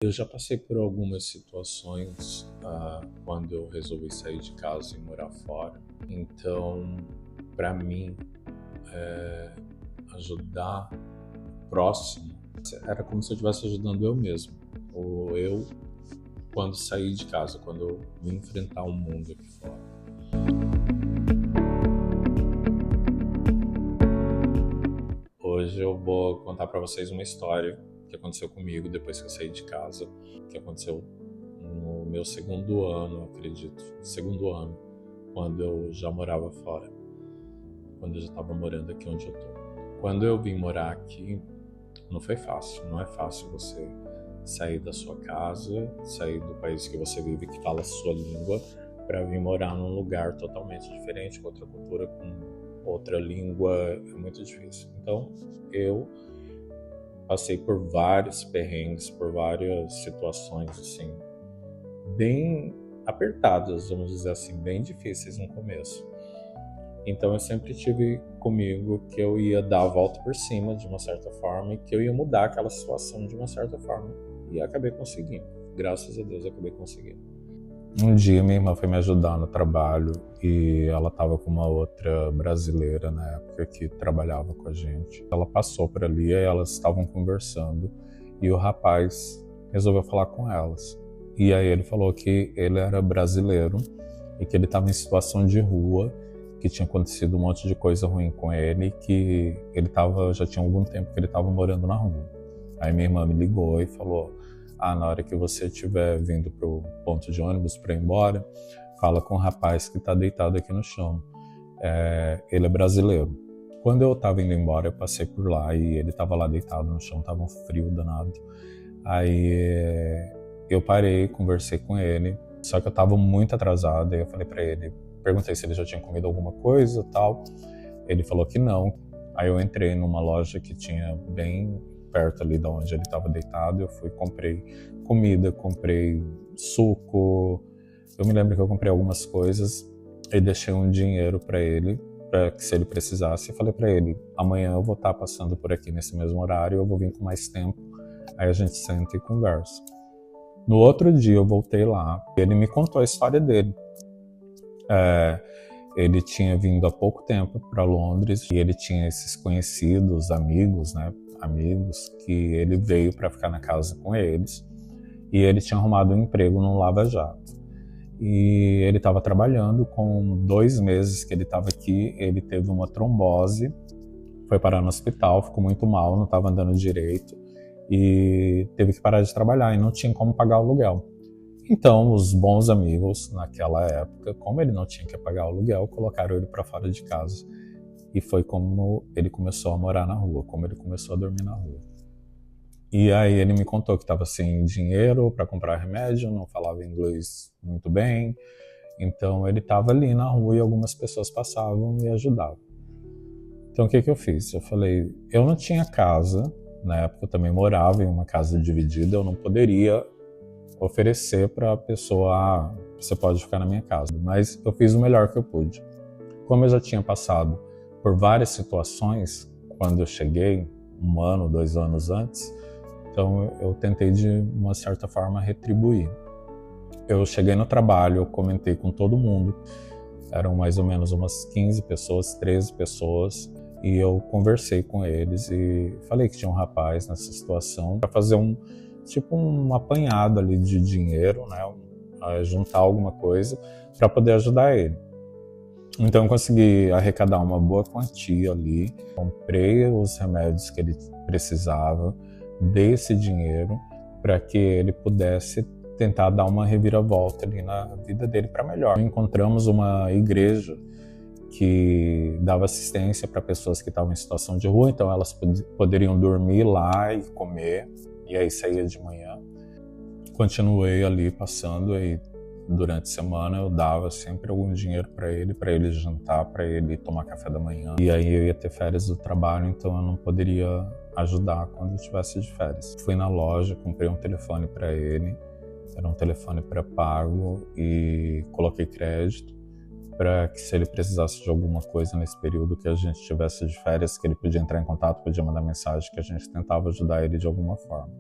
Eu já passei por algumas situações quando eu resolvi sair de casa e morar fora. Então, para mim, ajudar o próximo era como se eu estivesse ajudando eu mesmo. Ou eu, quando saí de casa, quando eu vim enfrentar o mundo aqui fora. Hoje eu vou contar para vocês uma história que aconteceu comigo depois que eu saí de casa, que aconteceu no meu segundo ano, acredito, segundo ano, quando eu já morava fora, quando eu já estava morando aqui onde eu tô. Quando eu vim morar aqui, não foi fácil, não é fácil você sair da sua casa, sair do país que você vive, que fala a sua língua, para vir morar num lugar totalmente diferente, com outra cultura, com outra língua, é muito difícil. Então, eu passei por vários perrengues, por várias situações, assim, bem apertadas, vamos dizer assim, bem difíceis no começo. Então eu sempre tive comigo que eu ia dar a volta por cima de uma certa forma e que eu ia mudar aquela situação de uma certa forma. E acabei conseguindo. Graças a Deus eu acabei conseguindo. Um dia minha irmã foi me ajudar no trabalho e ela estava com uma outra brasileira na época que trabalhava com a gente. Ela passou por ali e elas estavam conversando e o rapaz resolveu falar com elas. E aí ele falou que ele era brasileiro e que ele estava em situação de rua, que tinha acontecido um monte de coisa ruim com ele, que ele já tinha algum tempo que ele estava morando na rua. Aí minha irmã me ligou e falou: na hora que você estiver vindo pro ponto de ônibus para ir embora, fala com o rapaz que está deitado aqui no chão. Ele é brasileiro. Quando eu estava indo embora, eu passei por lá e ele estava lá deitado no chão, estava um frio danado. Aí eu parei, conversei com ele, só que eu estava muito atrasado e eu falei para ele, perguntei se ele já tinha comido alguma coisa e tal. Ele falou que não. Aí eu entrei numa loja que tinha bem perto ali de onde ele estava deitado. Eu fui, comprei comida, comprei suco. Eu me lembro que eu comprei algumas coisas e deixei um dinheiro para ele, para que se ele precisasse. Eu falei para ele, amanhã eu vou estar passando por aqui nesse mesmo horário, eu vou vir com mais tempo. Aí a gente senta e conversa. No outro dia eu voltei lá, ele me contou a história dele. Ele tinha vindo há pouco tempo para Londres e ele tinha esses conhecidos, amigos, né? Amigos que ele veio para ficar na casa com eles e ele tinha arrumado um emprego no Lava Jato. E ele estava trabalhando, com 2 meses que ele estava aqui, ele teve uma trombose, foi parar no hospital, ficou muito mal, não estava andando direito e teve que parar de trabalhar e não tinha como pagar o aluguel. Então, os bons amigos, naquela época, como ele não tinha que pagar o aluguel, colocaram ele para fora de casa. E foi como ele começou a morar na rua, como ele começou a dormir na rua. E aí ele me contou que estava sem dinheiro para comprar remédio, não falava inglês muito bem. Então ele estava ali na rua e algumas pessoas passavam e ajudavam. Então o que eu fiz? Eu falei, eu não tinha casa, na época eu também morava em uma casa dividida, eu não poderia oferecer para a pessoa, você pode ficar na minha casa, mas eu fiz o melhor que eu pude. Como eu já tinha passado por várias situações quando eu cheguei, 1 ano, 2 anos antes, então eu tentei de uma certa forma retribuir. Eu cheguei no trabalho, eu comentei com todo mundo, eram mais ou menos umas 15 pessoas, 13 pessoas, e eu conversei com eles e falei que tinha um rapaz nessa situação para fazer um apanhado ali de dinheiro, né, juntar alguma coisa para poder ajudar ele. Então eu consegui arrecadar uma boa quantia ali, comprei os remédios que ele precisava, dei esse dinheiro para que ele pudesse tentar dar uma reviravolta ali na vida dele para melhor. Encontramos uma igreja que dava assistência para pessoas que estavam em situação de rua, então elas poderiam dormir lá e comer, e aí saía de manhã. Continuei ali passando e durante a semana eu dava sempre algum dinheiro para ele jantar, para ele tomar café da manhã. E aí eu ia ter férias do trabalho, então eu não poderia ajudar quando eu estivesse de férias. Fui na loja, comprei um telefone para ele, era um telefone pré-pago e coloquei crédito para que se ele precisasse de alguma coisa nesse período que a gente estivesse de férias, que ele podia entrar em contato, podia mandar mensagem, que a gente tentava ajudar ele de alguma forma.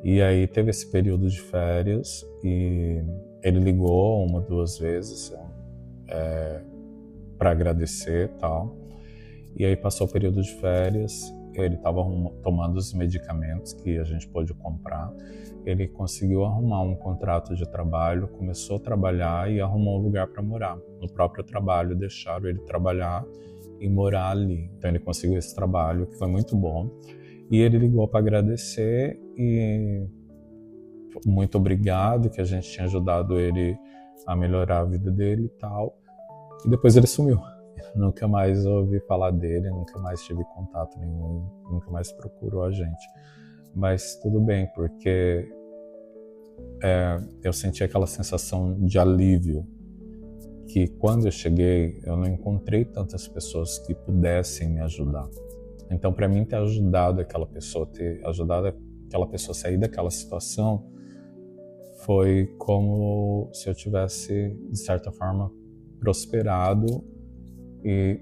E aí teve esse período de férias e ele ligou 1, 2 vezes para agradecer e tal. E aí passou o período de férias, ele estava tomando os medicamentos que a gente pôde comprar. Ele conseguiu arrumar um contrato de trabalho, começou a trabalhar e arrumou um lugar para morar. No próprio trabalho deixaram ele trabalhar e morar ali. Então ele conseguiu esse trabalho, que foi muito bom. E ele ligou para agradecer e muito obrigado, que a gente tinha ajudado ele a melhorar a vida dele e tal. E depois ele sumiu. Nunca mais ouvi falar dele, nunca mais tive contato nenhum, nunca mais procurou a gente. Mas tudo bem, porque eu senti aquela sensação de alívio, que quando eu cheguei, eu não encontrei tantas pessoas que pudessem me ajudar. Então, para mim, ter ajudado aquela pessoa a sair daquela situação, foi como se eu tivesse, de certa forma, prosperado e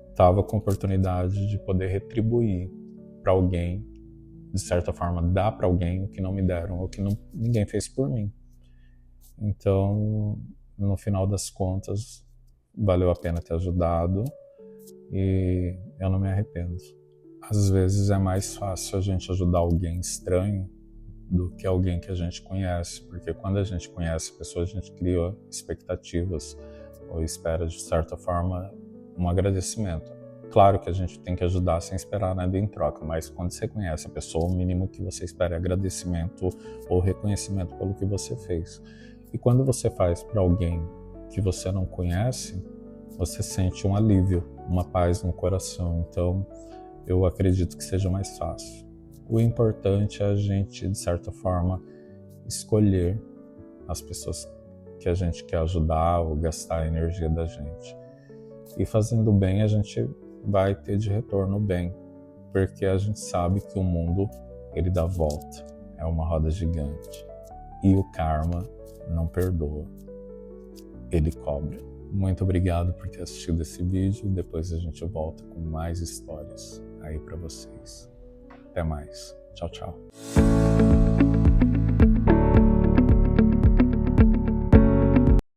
estava com a oportunidade de poder retribuir para alguém, de certa forma, dar para alguém o que não me deram, ou que ninguém fez por mim. Então, no final das contas, valeu a pena ter ajudado e eu não me arrependo. Às vezes é mais fácil a gente ajudar alguém estranho do que alguém que a gente conhece, porque quando a gente conhece a pessoa, a gente cria expectativas ou espera, de certa forma, um agradecimento. Claro que a gente tem que ajudar sem esperar nada em troca, mas quando você conhece a pessoa, o mínimo que você espera é agradecimento ou reconhecimento pelo que você fez. E quando você faz para alguém que você não conhece, você sente um alívio, uma paz no coração. Então, eu acredito que seja mais fácil. O importante é a gente, de certa forma, escolher as pessoas que a gente quer ajudar ou gastar a energia da gente. E fazendo bem, a gente vai ter de retorno bem, porque a gente sabe que o mundo, ele dá volta, é uma roda gigante. E o karma não perdoa, ele cobra. Muito obrigado por ter assistido esse vídeo, depois a gente volta com mais histórias aí para vocês. Até mais. Tchau, tchau.